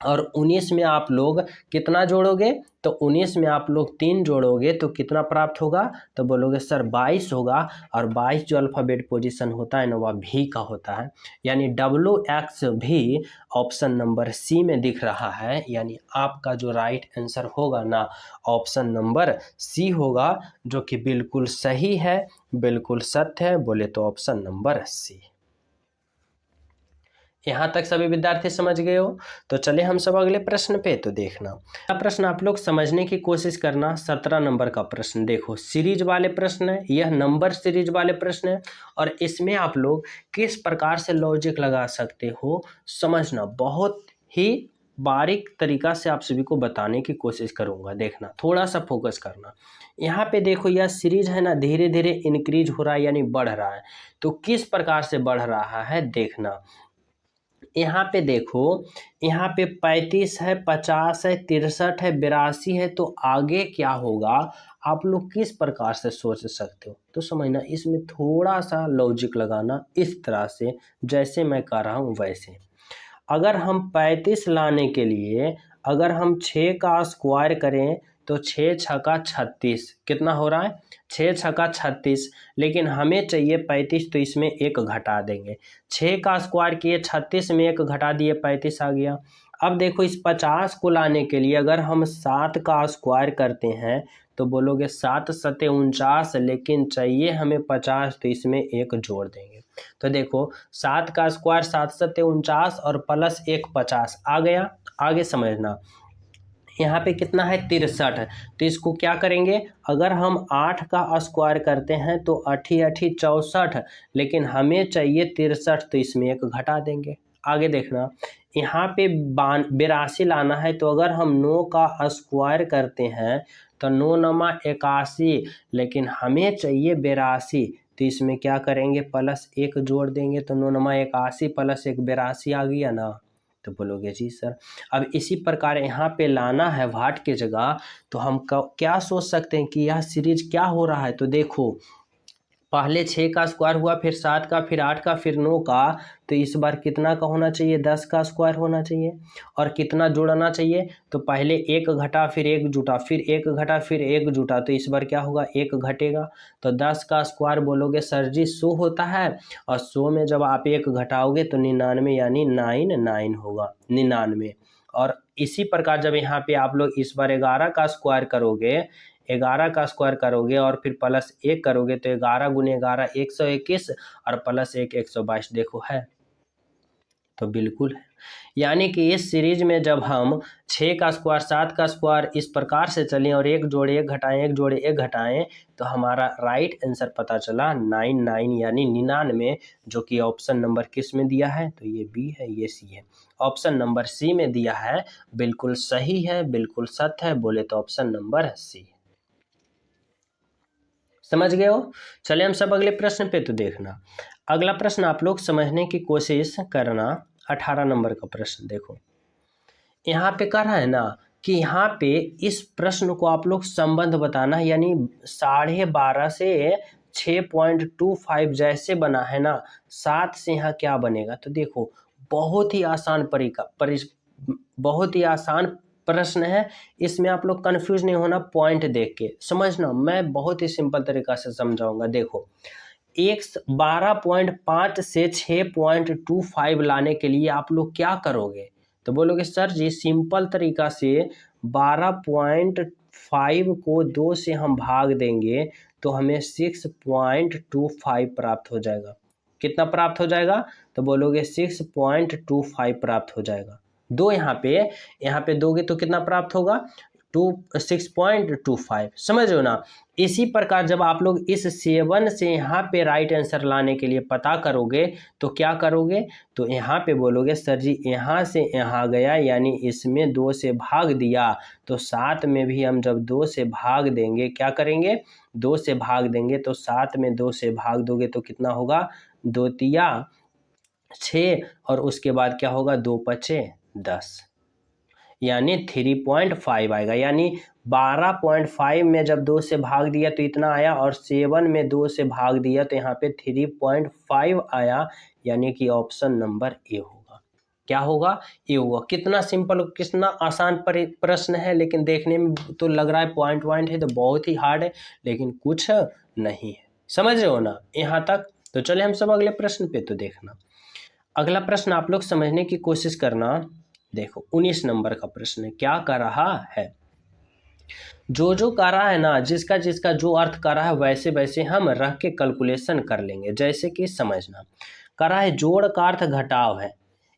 और 19 में आप लोग कितना जोड़ोगे? तो 19 में आप लोग 3 जोड़ोगे तो कितना प्राप्त होगा? तो बोलोगे सर 22 होगा। और 22 जो अल्फ़ाबेट पोजीशन होता है ना वह भी का होता है, यानी WX भी ऑप्शन नंबर सी में दिख रहा है, यानी आपका जो राइट आंसर होगा ना ऑप्शन नंबर सी होगा, जो कि बिल्कुल सही है, बिल्कुल सत्य है, बोले तो ऑप्शन नंबर सी। यहाँ तक सभी विद्यार्थी समझ गए हो? तो चले हम सब अगले प्रश्न पे। तो देखना यह प्रश्न आप लोग समझने की कोशिश करना। 17 नंबर का प्रश्न देखो, सीरीज वाले प्रश्न है, यह नंबर सीरीज वाले प्रश्न है, और इसमें आप लोग किस प्रकार से लॉजिक लगा सकते हो समझना। बहुत ही बारीक तरीका से आप सभी को बताने की कोशिश करूंगा। देखना, थोड़ा सा फोकस करना। यहाँ पे देखो यह सीरीज है ना, धीरे धीरे इंक्रीज हो रहा है, यानी बढ़ रहा है। तो किस प्रकार से बढ़ रहा है देखना। यहाँ पे देखो, यहाँ पे 35 है, 50 है, 63 है, 82 है, तो आगे क्या होगा आप लोग किस प्रकार से सोच सकते हो? तो समझना, इसमें थोड़ा सा लॉजिक लगाना इस तरह से, जैसे मैं कर रहा हूँ वैसे। अगर हम 35 लाने के लिए अगर हम 6 का स्क्वायर करें तो 6 छक्का 36 कितना हो रहा है? 6 छक्का 36, लेकिन हमें चाहिए 35, तो इसमें एक घटा देंगे। 6 का स्क्वायर किए, 36 में एक घटा दिए, 35 आ गया। अब देखो इस 50 को लाने के लिए अगर हम 7 का स्क्वायर करते हैं तो बोलोगे 7 सत्ते 49, लेकिन चाहिए हमें 50, तो इसमें एक जोड़ देंगे। तो देखो 7 का स्क्वायर 7 सत्ते 49 और +1 50 आ गया। आगे समझना, यहाँ पे कितना है? 63। तो इसको क्या करेंगे? अगर हम 8 का स्क्वायर करते हैं तो 8 8 64, लेकिन हमें चाहिए 63, तो इसमें एक घटा देंगे। आगे देखना, यहाँ पे 82 लाना है, तो अगर हम 9 का स्क्वायर करते हैं तो 9 नमा 81, लेकिन हमें चाहिए 82, तो इसमें क्या करेंगे? +1 जोड़ देंगे, तो 9 नमा 81 +1 82 आ गया ना। तो बोलोगे जी सर। अब इसी प्रकार यहाँ पे लाना है वाट की जगह, तो हम क्या सोच सकते हैं कि यह सीरीज क्या हो रहा है? तो देखो पहले 6 का स्क्वायर हुआ, फिर 7 का, फिर 8 का, फिर 9 का, तो इस बार कितना का होना चाहिए? 10 का स्क्वायर होना चाहिए। और कितना जोड़ना चाहिए? तो पहले एक घटा, फिर एक जुटा, फिर एक घटा, फिर एक जुटा, तो इस बार क्या होगा? एक घटेगा। तो 10 का स्क्वायर बोलोगे सर जी 100 होता है, और 100 में जब आप एक घटाओगे तो 99, यानी 99 होगा, 99। और इसी प्रकार जब यहाँ पे आप लोग इस बार 11 का स्क्वायर करोगे, 11 का स्क्वायर करोगे और फिर +1 करोगे, तो 11 गुने 11 121, और +1 122। देखो है, तो बिल्कुल है। यानी कि इस सीरीज में जब हम 6 का स्क्वायर 7 का स्क्वायर इस प्रकार से चलें और एक जोड़े एक घटाएं, एक जोड़े एक घटाएं, तो हमारा राइट आंसर पता चला 99, यानी 99, जो कि ऑप्शन नंबर किस में दिया है? तो ये बी है, ये सी है। ऑप्शन नंबर सी में दिया है, बिल्कुल सही है, बिल्कुल सत्य है, बोले तो ऑप्शन नंबर सी। समझ गए हो? चले हम सब अगले प्रश्न पे। तो देखना, अगला प्रश्न आप लोग समझने की कोशिश करना। 18 नंबर का प्रश्न देखो, यहाँ पे कह रहा है ना कि यहाँ पे इस प्रश्न को आप लोग संबंध बताना है, यानी 12.5 से 6.25 जैसे बना है ना, 7 से यहाँ क्या बनेगा? तो देखो बहुत ही आसान बहुत ही आसान प्रश्न है, इसमें आप लोग कंफ्यूज नहीं होना, पॉइंट देख के समझना। मैं बहुत ही सिंपल तरीका से समझाऊंगा। देखो, 12.5 से 6.25 लाने के लिए आप लोग क्या करोगे? तो बोलोगे सर जी सिंपल तरीका से 12.5 को 2 से हम भाग देंगे तो हमें 6.25 प्राप्त हो जाएगा। कितना प्राप्त हो जाएगा? तो बोलोगे 6.25 प्राप्त हो जाएगा। दो यहाँ पे दोगे तो कितना प्राप्त होगा? 6.25। समझ रहे हो ना? इसी प्रकार जब आप लोग इस 7 से यहाँ पे राइट आंसर लाने के लिए पता करोगे तो क्या करोगे? तो यहाँ पे बोलोगे सर जी यहाँ से यहाँ गया, यानी इसमें 2 से भाग दिया, तो 7 में भी हम जब 2 से भाग देंगे, क्या करेंगे? 2 से भाग देंगे तो 7 में 2 से भाग दोगे तो कितना होगा? 2 तिया 6 और उसके बाद क्या होगा? 2 पचे 10, यानी 3.5 आएगा। यानी 12.5 में जब 2 से भाग दिया तो इतना आया, और 7 में 2 से भाग दिया तो यहाँ पे 3.5 आया, यानी कि ऑप्शन नंबर ए होगा। क्या होगा? ए होगा। कितना सिंपल, कितना आसान प्रश्न है, लेकिन देखने में तो लग रहा है पॉइंट है तो बहुत ही हार्ड है, लेकिन कुछ नहीं है। समझ रहे हो ना यहाँ तक? तो चले हम सब अगले प्रश्न पे तो देखना। अगला प्रश्न आप लोग समझने की कोशिश करना। देखो 19 नंबर का प्रश्न है। क्या कर रहा है? जो कर रहा है ना, जिसका जिसका जो अर्थ कर रहा है वैसे वैसे हम रख के कैलकुलेशन कर लेंगे। जैसे कि समझना, कर रहा है जोड़ का अर्थ घटाव है,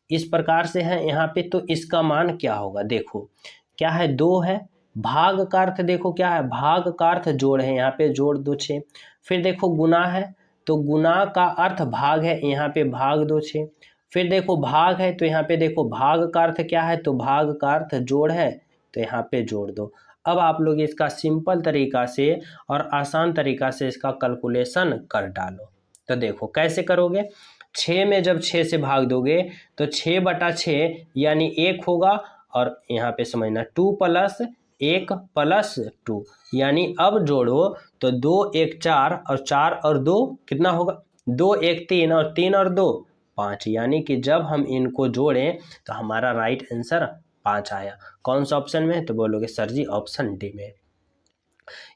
इस प्रकार से है यहाँ पे, तो इसका मान क्या होगा? देखो क्या है? 2 है। भाग का अर्थ देखो क्या है? भाग का अर्थ जोड़ है, यहाँ पे जोड़ 2 6। फिर देखो गुना है, तो गुना का अर्थ भाग है, यहाँ पे भाग 2 6। फिर देखो भाग है, तो यहाँ पे देखो भाग का अर्थ क्या है? तो भाग का अर्थ जोड़ है, तो यहाँ पे जोड़ दो। अब आप लोग इसका सिंपल तरीका से और आसान तरीका से इसका कैलकुलेशन कर डालो। तो देखो कैसे करोगे? 6 में जब 6 से भाग दोगे तो 6/6 यानी 1 होगा, और यहाँ पे समझना 2 + 1 + 2, यानी अब जोड़ो तो 2 1 4 और 4 और 2 कितना होगा? 2 1 3 और 3 और 2 5, यानी कि जब हम इनको जोड़ें तो हमारा राइट आंसर 5 आया। कौन सा ऑप्शन में? तो बोलोगे सर जी ऑप्शन डी में।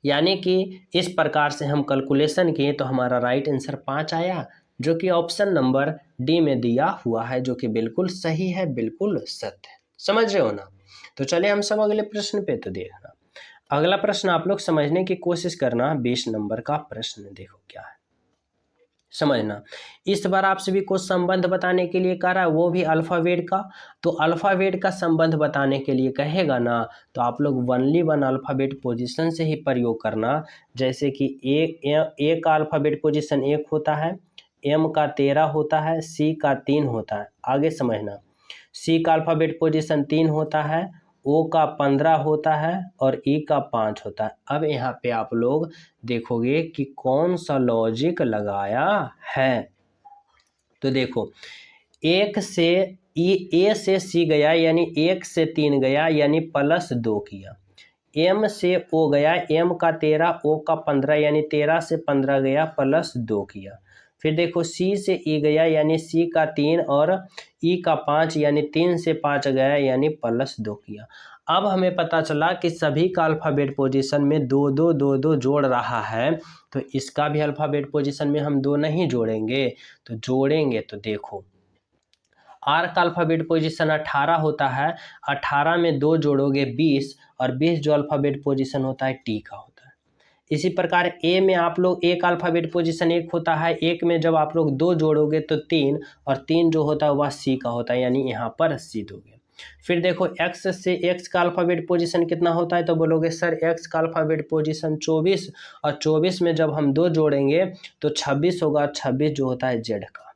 यानी कि इस प्रकार से हम कैलकुलेशन किए तो हमारा राइट आंसर 5 आया, जो कि ऑप्शन नंबर डी में दिया हुआ है, जो कि बिल्कुल सही है, बिल्कुल सत्य है। समझ रहे हो ना? तो चले हम सब अगले प्रश्न पे तो देखना। अगला प्रश्न आप लोग समझने की कोशिश करना। 20 नंबर का प्रश्न देखो क्या है, समझना। इस बार आप सभी को संबंध बताने के लिए कह रहा है, वो भी अल्फाबेट का। तो अल्फाबेट का संबंध बताने के लिए कहेगा ना, तो आप लोग ओनली वन अल्फाबेट पोजीशन से ही प्रयोग करना। जैसे कि ए का अल्फाबेट पोजीशन 1 होता है, एम का 13 होता है, सी का 3 होता है। आगे समझना, सी का अल्फाबेट पोजीशन 3 होता है, ओ का 15 होता है और ई का 5 होता है। अब यहाँ पे आप लोग देखोगे कि कौन सा लॉजिक लगाया है। तो देखो, एक से ए से सी गया, यानी 1 से 3 गया, यानी +2 किया। एम से ओ गया, एम का 13 ओ का 15, यानी 13 से 15 गया, +2 किया। फिर देखो सी से ई गया, यानी सी का 3 और ई का 5, यानी 3 से 5 गया, यानी +2 किया। अब हमें पता चला कि सभी का अल्फ़ाबेट पोजीशन में 2 2 2 2 जोड़ रहा है, तो इसका भी अल्फ़ाबेट पोजीशन में हम 2 नहीं जोड़ेंगे। तो जोड़ेंगे तो देखो, आर का अल्फ़ाबेट पोजीशन 18 होता है, 18 में 2 जोड़ोगे 20, और 20 जो अल्फ़ाबेट पोजीशन होता है टी का होता है। इसी प्रकार ए में आप लोग एक अल्फ़ाबेट पोजीशन 1 होता है, 1 में जब आप लोग 2 जोड़ोगे तो 3, और 3 जो होता है वह सी का होता है, यानी यहाँ पर सी दोगे। फिर देखो एक्स से एक्स का अल्फ़ाबेट पोजीशन कितना होता है? तो बोलोगे सर एक्स का अल्फ़ाबेट पोजीशन 24, और 24 में जब हम 2 जोड़ेंगे तो 26 होगा, 26 जो होता है जेड का,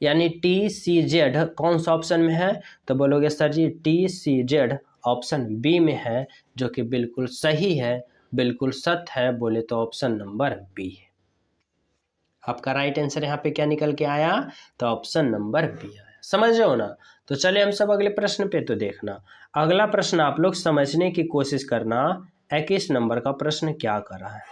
यानी टी सी जेड कौन सा ऑप्शन में है? तो बोलोगे sir ji T C Z option B में है, जो कि बिल्कुल सही है, बिल्कुल सत्य है। बोले तो ऑप्शन नंबर बी है। आपका राइट आंसर यहाँ पे क्या निकल के आया? तो ऑप्शन नंबर बी आया। समझ रहे हो ना? तो चलिए हम सब अगले प्रश्न पे तो देखना। अगला प्रश्न आप लोग समझने की कोशिश करना। 21 नंबर का प्रश्न क्या कर रहा है?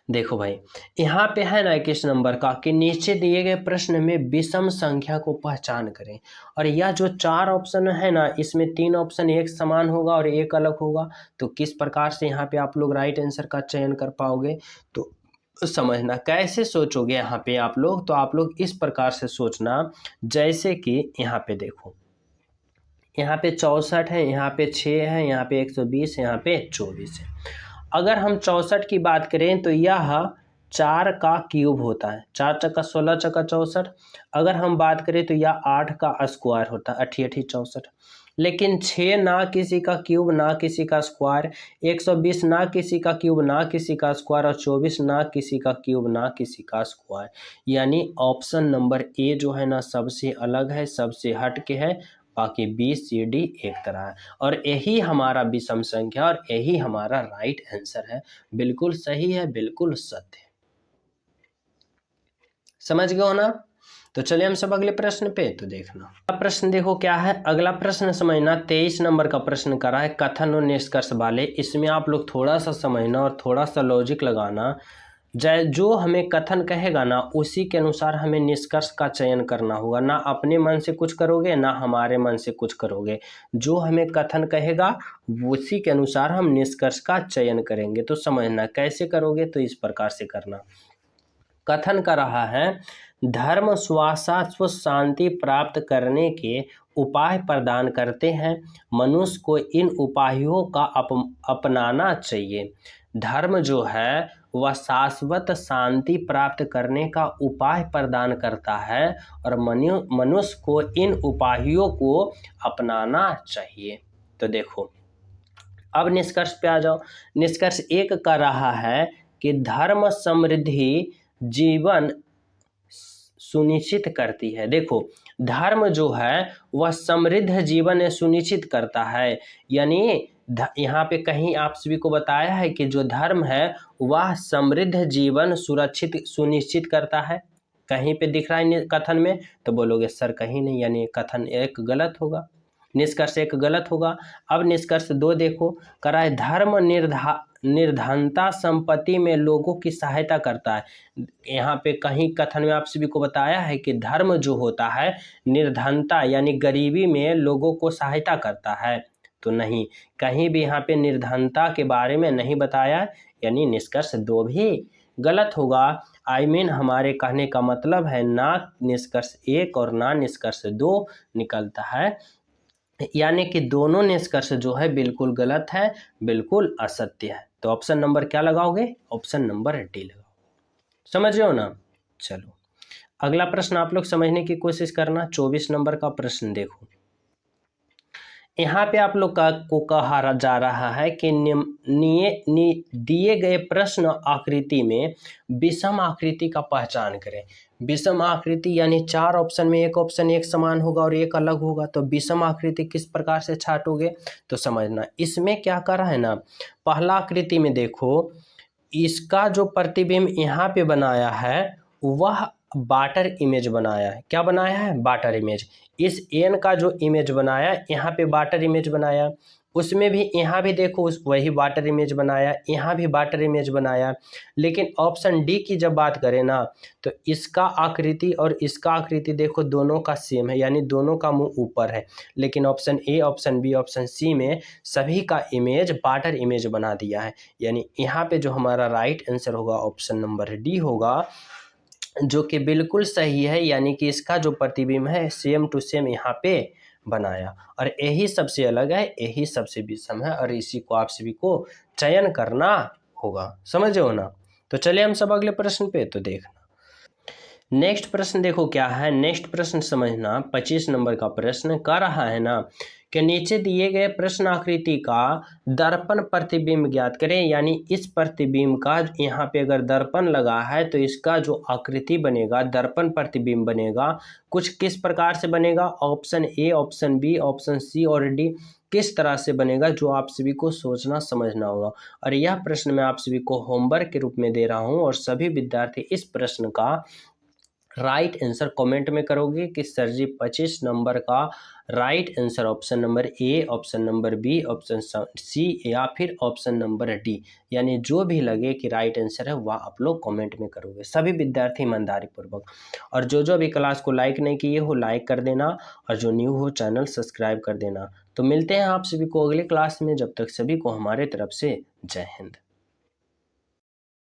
देखो भाई, यहाँ पे है ना 21 नंबर का कि नीचे दिए गए प्रश्न में विषम संख्या को पहचान करें। और यह जो 4 ऑप्शन है ना, इसमें 3 ऑप्शन एक समान होगा और एक अलग होगा। तो किस प्रकार से यहाँ पे आप लोग राइट आंसर का चयन कर पाओगे, तो समझना कैसे सोचोगे यहाँ पे आप लोग। तो आप लोग इस प्रकार से सोचना, जैसे कि यहाँ पे देखो, यहाँ पे 64 है, यहाँ पे 6 है, यहाँ पे 120 है, यहाँ पे 24 है। अगर हम 64 की बात करें तो यह 4 का क्यूब होता है, 4 चक्का 16 चक्का 64। अगर हम बात करें तो यह 8 का स्क्वायर होता है, 8 8 64। लेकिन 6 ना किसी का क्यूब ना किसी का स्क्वायर, 120 ना किसी का क्यूब ना किसी का स्क्वायर, और 24 ना किसी का क्यूब ना किसी का स्क्वायर। यानी ऑप्शन नंबर ए जो है ना सबसे अलग है, सबसे हट के है। बाकी बी सी डी एक तरह है, और यही हमारा विषम संख्या और यही हमारा राइट आंसर है। बिल्कुल सही है, बिल्कुल सत्य है। समझ गए हो ना। तो चलिए हम सब अगले प्रश्न पे तो देखना। अगला प्रश्न देखो क्या है। अगला प्रश्न समझना, 23 नंबर का प्रश्न करा है कथन और निष्कर्ष वाले। इसमें आप लोग थोड़ा सा समझना और थोड़ा सा लॉजिक लगाना। जो हमें कथन कहेगा ना उसी के अनुसार हमें निष्कर्ष का चयन करना होगा। ना अपने मन से कुछ करोगे ना हमारे मन से कुछ करोगे। जो हमें कथन कहेगा उसी के अनुसार हम निष्कर्ष का चयन करेंगे। तो समझना कैसे करोगे, तो इस प्रकार से करना। कथन कर रहा है, धर्म स्वास्थ्य शांति प्राप्त करने के उपाय प्रदान करते हैं। मनुष्य को इन उपायों का अपनाना चाहिए। धर्म जो है वह शाश्वत शांति प्राप्त करने का उपाय प्रदान करता है और मनुष्य को इन उपायों को अपनाना चाहिए। तो देखो, अब निष्कर्ष पे आ जाओ। निष्कर्ष एक कर रहा है कि धर्म समृद्धि जीवन सुनिश्चित करती है। देखो, धर्म जो है वह समृद्ध जीवन सुनिश्चित करता है। यानी यहाँ पे कहीं आप सभी को बताया है कि जो धर्म है वह समृद्ध जीवन सुनिश्चित करता है। कहीं पे दिख रहा है कथन में, तो बोलोगे सर कहीं नहीं, यानी कथन एक गलत होगा, निष्कर्ष एक गलत होगा। अब निष्कर्ष 2 देखो, करा है धर्म निर्धनता संपत्ति में लोगों की सहायता करता है। यहाँ पे कहीं कथन में आप सभी को बताया है कि धर्म जो होता है निर्धनता यानी गरीबी में लोगों को सहायता करता है। तो नहीं, कहीं भी यहाँ पे निर्धनता के बारे में नहीं बताया, यानी निष्कर्ष 2 भी गलत होगा। हमारे कहने का मतलब है ना निष्कर्ष 1 और ना निष्कर्ष 2 निकलता है, यानी कि दोनों निष्कर्ष जो है बिल्कुल गलत है, बिल्कुल असत्य है। तो ऑप्शन नंबर क्या लगाओगे, ऑप्शन नंबर डी लगाओ। समझ रहे हो ना। चलो अगला प्रश्न आप लोग समझने की कोशिश करना। 24 नंबर का प्रश्न देखो, यहाँ पे आप लोग को कहा जा रहा है कि दिए गए प्रश्न आकृति में विषम आकृति का पहचान करें। विषम आकृति यानी 4 ऑप्शन में एक ऑप्शन एक समान होगा और एक अलग होगा। तो विषम आकृति किस प्रकार से छाटोगे, तो समझना। इसमें क्या कर रहा है ना, पहला आकृति में देखो, इसका जो प्रतिबिंब यहाँ पे बनाया है वह वाटर इमेज बनाया है। क्या बनाया है, वाटर इमेज। इस एन का जो इमेज बनाया यहाँ पे वाटर इमेज बनाया, उसमें भी यहाँ भी देखो वही वाटर इमेज बनाया, यहाँ भी वाटर इमेज बनाया। लेकिन ऑप्शन डी की जब बात करें ना, तो इसका आकृति और इसका आकृति देखो दोनों का सेम है, यानी दोनों का मुंह ऊपर है। लेकिन option A, option B, option C में सभी का इमेज वाटर इमेज बना दिया है। यानी यहाँ पे जो हमारा राइट आंसर होगा ऑप्शन नंबर डी होगा, जो कि बिल्कुल सही है। यानी कि इसका जो प्रतिबिंब है सेम टू सेम यहाँ पे बनाया, और यही सबसे अलग है, यही सबसे विषम है, और इसी को आप सभी को चयन करना होगा। समझे हो ना। तो चलिए हम सब अगले प्रश्न पे तो देखना। नेक्स्ट प्रश्न देखो क्या है। नेक्स्ट प्रश्न समझना, 25 नंबर का प्रश्न कर रहा है ना कि नीचे दिए गए प्रश्न आकृति का दर्पण प्रतिबिंब ज्ञात करें। यानी इस प्रतिबिंब का यहाँ पे अगर दर्पण लगा है तो इसका जो आकृति बनेगा, दर्पण प्रतिबिंब बनेगा, कुछ किस प्रकार से बनेगा। Option A, option B, option C और डी किस तरह से बनेगा, जो आप सभी को सोचना समझना होगा। और यह प्रश्न मैं आप सभी को होमवर्क के रूप में दे रहा हूँ, और सभी विद्यार्थी इस प्रश्न का राइट आंसर कमेंट में करोगे कि सर जी 25 नंबर का right answer option number A, option number B, option C या फिर ऑप्शन नंबर डी, यानी जो भी लगे कि राइट आंसर है वह आप लोग कमेंट में करोगे, सभी विद्यार्थी ईमानदारी पूर्वक। और जो अभी क्लास को लाइक नहीं किए हो लाइक कर देना, और जो न्यू हो चैनल सब्सक्राइब कर देना। तो मिलते हैं आप सभी को अगले क्लास में, जब तक सभी को हमारे तरफ से जय हिंद।